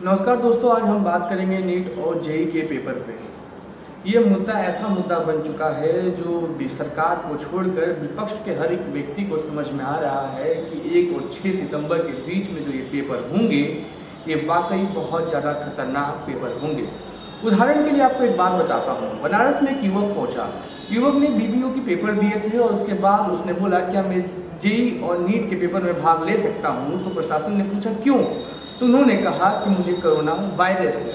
नमस्कार दोस्तों, आज हम बात करेंगे नीट और जेईई के पेपर पे। ये मुद्दा ऐसा मुद्दा बन चुका है जो सरकार को छोड़कर विपक्ष के हर एक व्यक्ति को समझ में आ रहा है कि 1 और 6 सितंबर के बीच में जो ये पेपर होंगे, ये वाकई बहुत ज़्यादा खतरनाक पेपर होंगे। उदाहरण के लिए आपको एक बात बताता हूँ। बनारस में एक युवक पहुँचा। युवक ने बीबीओ के पेपर दिए थे और उसके बाद उसने बोला क्या मैं जेईई और नीट के पेपर में भाग ले सकता हूँ। तो प्रशासन ने पूछा क्यों, तो उन्होंने कहा कि मुझे कोरोना वायरस है।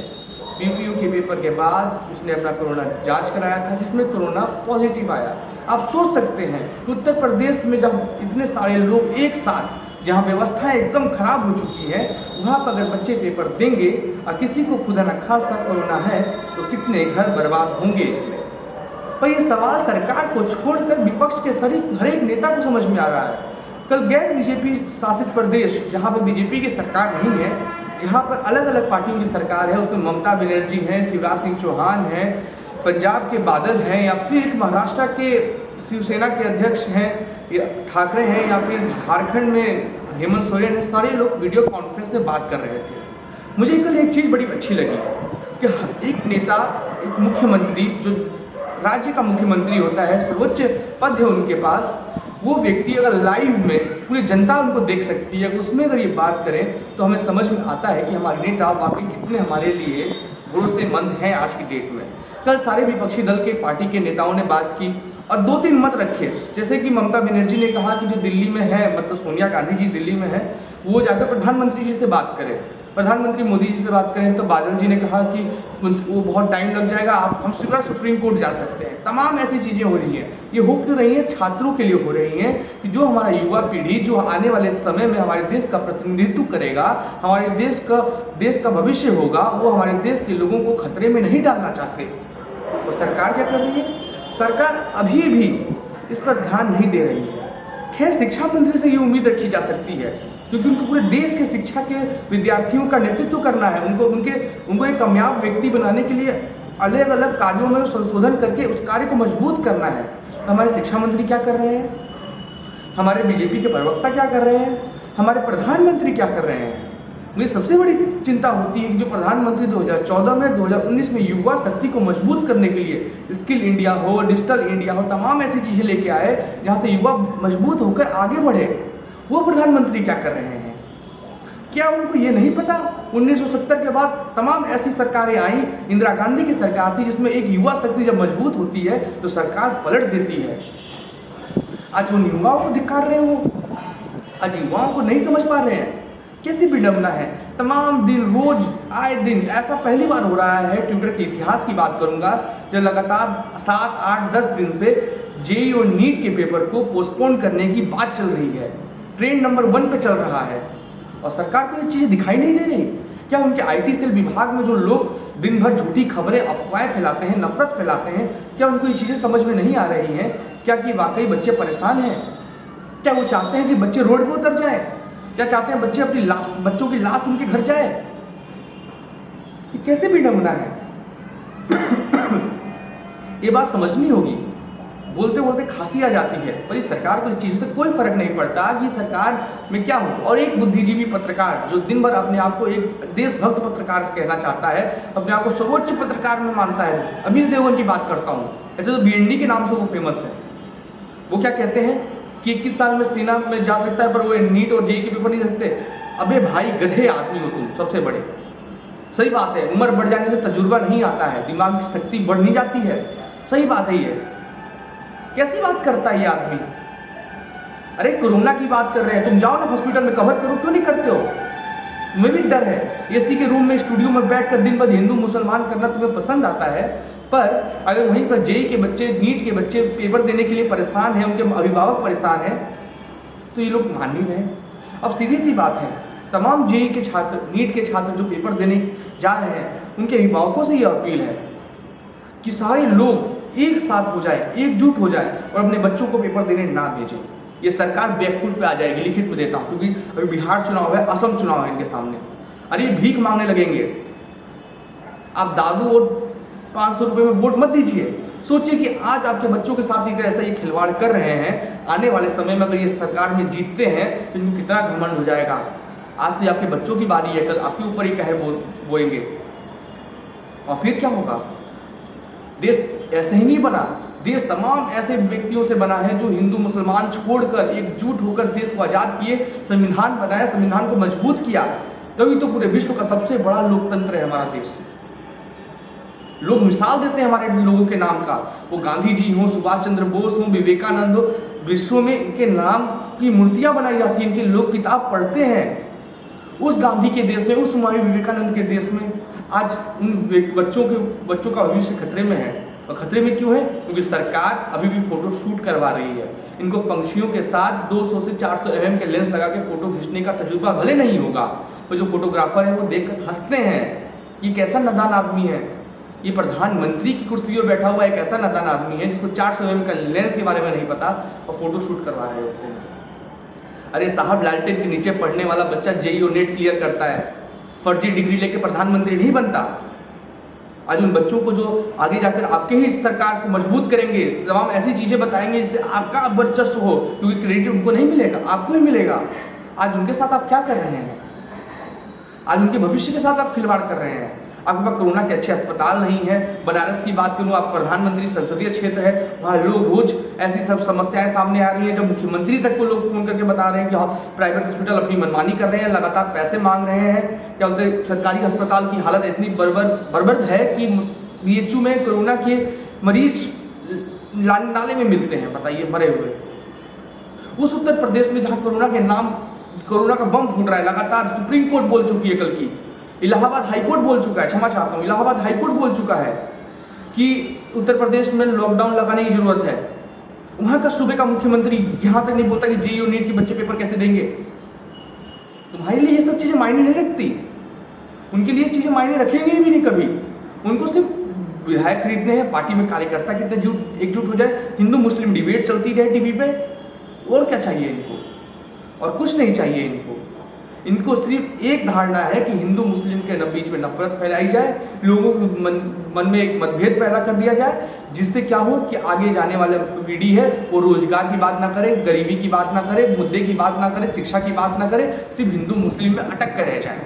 बीपीओ के पेपर के बाद उसने अपना कोरोना जांच कराया था जिसमें कोरोना पॉजिटिव आया। आप सोच सकते हैं कि उत्तर प्रदेश में जब इतने सारे लोग एक साथ, जहां व्यवस्थाएं एकदम खराब हो चुकी है, वहां पर अगर बच्चे पेपर देंगे और किसी को खुदा न खास्ता कोरोना है तो कितने घर बर्बाद होंगे इसमें। पर यह सवाल सरकार को छोड़कर विपक्ष के हर एक नेता को समझ में आ रहा है। कल गैर बीजेपी शासित प्रदेश, जहाँ पर बीजेपी की सरकार नहीं है, जहाँ पर अलग अलग पार्टियों की सरकार है, उसमें ममता बनर्जी है, शिवराज सिंह चौहान है, पंजाब के बादल हैं, या फिर महाराष्ट्र के शिवसेना के अध्यक्ष हैं या ठाकरे हैं, या फिर झारखंड में हेमंत सोरेन है, सारे लोग वीडियो कॉन्फ्रेंस में बात कर रहे थे। मुझे कल एक चीज़ बड़ी अच्छी लगी कि एक नेता, एक मुख्यमंत्री, जो राज्य का मुख्यमंत्री होता है, सर्वोच्च पद है उनके पास, वो व्यक्ति अगर लाइव में पूरी जनता उनको देख सकती है, उसमें अगर ये बात करें तो हमें समझ में आता है कि हमारे नेता वाकई कितने हमारे लिए भरोसेमंद हैं आज की डेट में। कल सारे विपक्षी दल के पार्टी के नेताओं ने बात की और 2-3 मत रखे। जैसे कि ममता बनर्जी ने कहा कि जो दिल्ली में है, मतलब सोनिया गांधी जी दिल्ली में है, वो जाकर प्रधानमंत्री जी से बात करें, प्रधानमंत्री मोदी जी से बात करें। तो बादल जी ने कहा कि वो बहुत टाइम लग जाएगा, हम सीधा सुप्रीम कोर्ट जा सकते हैं। तमाम ऐसी चीज़ें हो रही हैं। ये हो क्यों रही हैं? छात्रों के लिए हो रही हैं कि जो हमारा युवा पीढ़ी जो आने वाले समय में हमारे देश का प्रतिनिधित्व करेगा, हमारे देश का भविष्य होगा, वो हमारे देश के लोगों को खतरे में नहीं डालना चाहते। और सरकार क्या कर रही है? सरकार अभी भी इस पर ध्यान नहीं दे रही है। खैर, शिक्षा मंत्री से ये उम्मीद रखी जा सकती है क्योंकि उनको पूरे देश के शिक्षा के विद्यार्थियों का नेतृत्व करना है। उनको एक कामयाब व्यक्ति बनाने के लिए अलग अलग कार्यों में संशोधन करके उस कार्य को मजबूत करना है। हमारे शिक्षा मंत्री क्या कर रहे हैं? हमारे बीजेपी के प्रवक्ता क्या कर रहे हैं? हमारे प्रधानमंत्री क्या कर रहे हैं? मुझे सबसे बड़ी चिंता होती है कि जो प्रधानमंत्री 2014 में 2019 में युवा शक्ति को मजबूत करने के लिए स्किल इंडिया हो, डिजिटल इंडिया हो, तमाम ऐसी चीज़ें लेके आए जहाँ से युवा मजबूत होकर आगे बढ़े, वो प्रधानमंत्री क्या कर रहे हैं? क्या उनको ये नहीं पता 1970 के बाद तमाम ऐसी सरकारें आई, इंदिरा गांधी की सरकार थी जिसमें एक युवा शक्ति जब मजबूत होती है तो सरकार पलट देती है। आज उन युवाओं को धिक्कार रहे हो, आज युवाओं को नहीं समझ पा रहे हैं। कैसी विडंबना है। तमाम दिन, रोज आए दिन ऐसा पहली बार हो रहा है। ट्विटर के इतिहास की बात करूंगा, जब लगातार 7, 8, 10 दिन से जेईई और नीट के पेपर को पोस्टपोन करने की बात चल रही है, ट्रेंड नंबर 1 पे चल रहा है और सरकार को ये चीज़ें दिखाई नहीं दे रही। क्या उनके आईटी सेल विभाग में जो लोग दिन भर झूठी खबरें, अफवाहें फैलाते हैं, नफरत फैलाते हैं, क्या उनको ये चीज़ें समझ में नहीं आ रही हैं? क्या कि वाकई बच्चे परेशान हैं? क्या वो चाहते हैं कि बच्चे रोड पर उतर जाएं? क्या चाहते हैं बच्चों की लाश उनके घर जाए? ये कैसे विडंबना है? ये बात समझनी होगी। बोलते बोलते खांसी आ जाती है, पर इस सरकार को इस चीज़ से कोई फर्क नहीं पड़ता कि सरकार में क्या हो। और एक बुद्धिजीवी पत्रकार जो दिन भर अपने आप को एक देशभक्त पत्रकार कहना चाहता है, अपने आप को सर्वोच्च पत्रकार में मानता है, अमीश देवगन की बात करता हूँ, ऐसे तो बीएनडी के नाम से वो फेमस है। वो क्या कहते हैं कि 21 साल में सेना में जा सकता है पर वो नीट और जेईई के पेपर नहीं दे सकते। अबे भाई, गधे आदमी हो तुम, सबसे बड़े। सही बात है, उम्र बढ़ जाने से तजुर्बा नहीं आता है, दिमाग की शक्ति बढ़ नहीं जाती है। सही बात है। ये कैसी बात करता है ये आदमी? अरे कोरोना की बात कर रहे हैं, तुम जाओ ना हॉस्पिटल में कवर करो, क्यों नहीं करते हो? तुम्हें भी डर है। एसी के रूम में, स्टूडियो में बैठकर दिन भर हिंदू मुसलमान करना तुम्हें पसंद आता है, पर अगर वहीं पर जेईई के बच्चे, नीट के बच्चे पेपर देने के लिए परेशान हैं, उनके अभिभावक परेशान हैं, तो ये लोग मान नहीं रहे। अब सीधी सी बात है, तमाम जेईई के छात्र, नीट के छात्र जो पेपर देने जा रहे हैं, उनके अभिभावकों से ये अपील है कि सारे लोग एक साथ हो जाए, एकजुट हो जाए और अपने बच्चों को पेपर देने ना भेजें। ये सरकार बैकफुट पे आ जाएगी, लिखित में देता हूँ, क्योंकि अभी बिहार चुनाव है, असम चुनाव है इनके सामने। अरे भीख मांगने लगेंगे। आप दादू और 500 रुपये में वोट मत दीजिए। सोचिए कि आज आपके बच्चों के साथ अगर ऐसा ये खिलवाड़ कर रहे हैं, आने वाले समय में अगर ये सरकार में जीतते हैं तो इनको कितना घमंड हो जाएगा। आज तो आपके बच्चों की बारी है, कल आपके ऊपर ही कहर बोएंगे और फिर क्या होगा। देश ऐसे ही नहीं बना, देश तमाम ऐसे व्यक्तियों से बना है जो हिंदू मुसलमान छोड़कर एकजुट होकर देश को आज़ाद किए, संविधान बनाया, संविधान को मजबूत किया। तभी तो पूरे विश्व का सबसे बड़ा लोकतंत्र है हमारा देश। लोग मिसाल देते हैं हमारे लोगों के नाम का, वो गांधी जी हो, सुभाष चंद्र बोस हो, विवेकानंद हो, विश्व में इनके नाम की मूर्तियां बनाई जाती हैं, इनके लोग किताब पढ़ते हैं। उस गांधी के देश में, उस स्वामी विवेकानंद के देश में आज उन बच्चों का भविष्य खतरे में है। और खतरे में क्यों है? क्योंकि सरकार अभी भी फोटो शूट करवा रही है। इनको पंछियों के साथ 200 से 400 mm के लेंस लगा के फोटो खींचने का तजुर्बा भले नहीं होगा, तो जो फोटोग्राफर है वो देखकर हंसते हैं, ये कैसा नादान आदमी है, ये प्रधानमंत्री की कुर्सी पर बैठा हुआ एक ऐसा नादान आदमी है जिसको 400 mm का लेंस के बारे में नहीं पता और फोटो शूट करवा रहे होते हैं। अरे साहब, लालटेन के नीचे पढ़ने वाला बच्चा जेईई और नेट क्लियर करता है, फर्जी डिग्री लेके प्रधानमंत्री नहीं बनता। आज उन बच्चों को जो आगे जाकर आपके ही सरकार को मजबूत करेंगे, तमाम ऐसी चीजें बताएंगे जिससे आपका वर्चस्व हो, क्योंकि क्रेडिट उनको नहीं मिलेगा, आपको ही मिलेगा। आज उनके साथ आप क्या कर रहे हैं? आज उनके भविष्य के साथ आप खिलवाड़ कर रहे हैं। आपके पास कोरोना के अच्छे अस्पताल नहीं है। बनारस की बात करूँ, आप प्रधानमंत्री संसदीय क्षेत्र है, वहाँ लोग रोज ऐसी सब समस्याएं सामने आ रही हैं, जब मुख्यमंत्री तक को लोग फोन करके बता रहे हैं कि हाँ, प्राइवेट हॉस्पिटल अपनी मनमानी कर रहे हैं, लगातार पैसे मांग रहे हैं। क्या बोलते हैं, सरकारी अस्पताल की हालत इतनी बर्बाद है कि बीएचयू में कोरोना के मरीज नाले में मिलते हैं, बताइए, मरे हुए। उस उत्तर प्रदेश में जहाँ कोरोना का बम फूट रहा है लगातार, सुप्रीम कोर्ट बोल चुकी है, कल की इलाहाबाद हाईकोर्ट बोल चुका है, क्षमा चाहता हूँ, इलाहाबाद हाईकोर्ट बोल चुका है कि उत्तर प्रदेश में लॉकडाउन लगाने की जरूरत है। वहां का सूबे का मुख्यमंत्री यहां तक नहीं बोलता कि जेईई और नीट के बच्चे पेपर कैसे देंगे। तुम्हारे लिए ये सब चीजें मायने नहीं रखती, उनके लिए चीजें मायने रखेंगे भी नहीं कभी। उनको सिर्फ विधायक खरीदने हैं, पार्टी में कार्यकर्ता कितने एकजुट हो जाए, हिंदू मुस्लिम डिबेट चलती रहे टीवी पे, और क्या चाहिए इनको? और कुछ नहीं चाहिए इनको। इनको सिर्फ एक धारणा है कि हिंदू मुस्लिम के बीच में नफरत फैलाई जाए, लोगों के मन में एक मतभेद पैदा कर दिया जाए, जिससे क्या हो कि आगे जाने वाले पीढ़ी है वो रोजगार की बात ना करे, गरीबी की बात ना करे, मुद्दे की बात ना करे, शिक्षा की बात ना करे, सिर्फ हिंदू मुस्लिम में अटक कर रह जाए।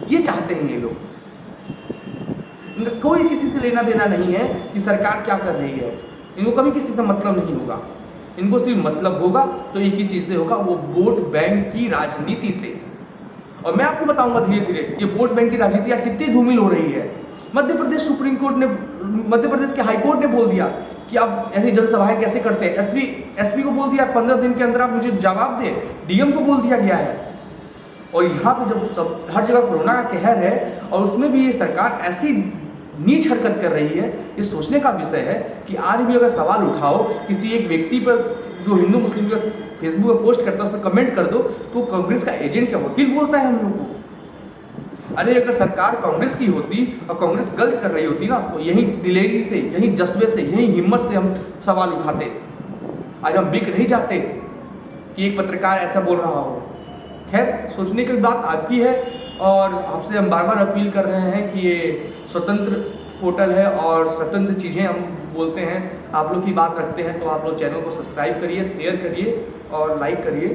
ये चाहते हैं ये लोग। इनका कोई किसी से लेना देना नहीं है कि सरकार क्या कर रही है, इनको कभी किसी से मतलब नहीं होगा। इनको सिर्फ मतलब होगा तो एक ही चीज से होगा, वो वोट बैंक की राजनीति से। और मैं आपको बताऊंगा धीरे धीरे ये वोट बैंक की राजनीति आज कितनी धूमिल हो रही है। मध्य प्रदेश के हाईकोर्ट ने बोल दिया कि आप ऐसी जनसभाएं कैसे करते हैं। एसपी को बोल दिया 15 दिन के अंदर आप मुझे जवाब दें, डीएम को बोल दिया गया है। और यहाँ पे जब हर जगह कोरोना का कहर है और उसमें भी ये सरकार ऐसी नीच हरकत कर रही है, ये सोचने का विषय है कि आज भी अगर सवाल उठाओ किसी एक व्यक्ति पर जो हिंदू मुस्लिम का फेसबुक पर पोस्ट करता है, उस पर कमेंट कर दो, तो कांग्रेस का एजेंट या वकील बोलता है हम लोग को। अरे अगर सरकार कांग्रेस की होती और कांग्रेस गलत कर रही होती ना, तो यही दिलेरी से, यही जज्बे से, यही हिम्मत से हम सवाल उठाते। आज हम बिक नहीं जाते कि एक पत्रकार ऐसा बोल रहा हो। खैर, सोचने की बात आपकी है और आपसे हम बार बार अपील कर रहे हैं कि ये स्वतंत्र पोर्टल है और स्वतंत्र चीज़ें हम बोलते हैं, आप लोग की बात रखते हैं, तो आप लोग चैनल को सब्सक्राइब करिए, शेयर करिए और लाइक करिए।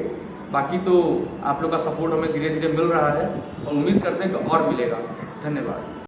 बाकी तो आप लोग का सपोर्ट हमें धीरे धीरे मिल रहा है और उम्मीद करते हैं कि और मिलेगा। धन्यवाद।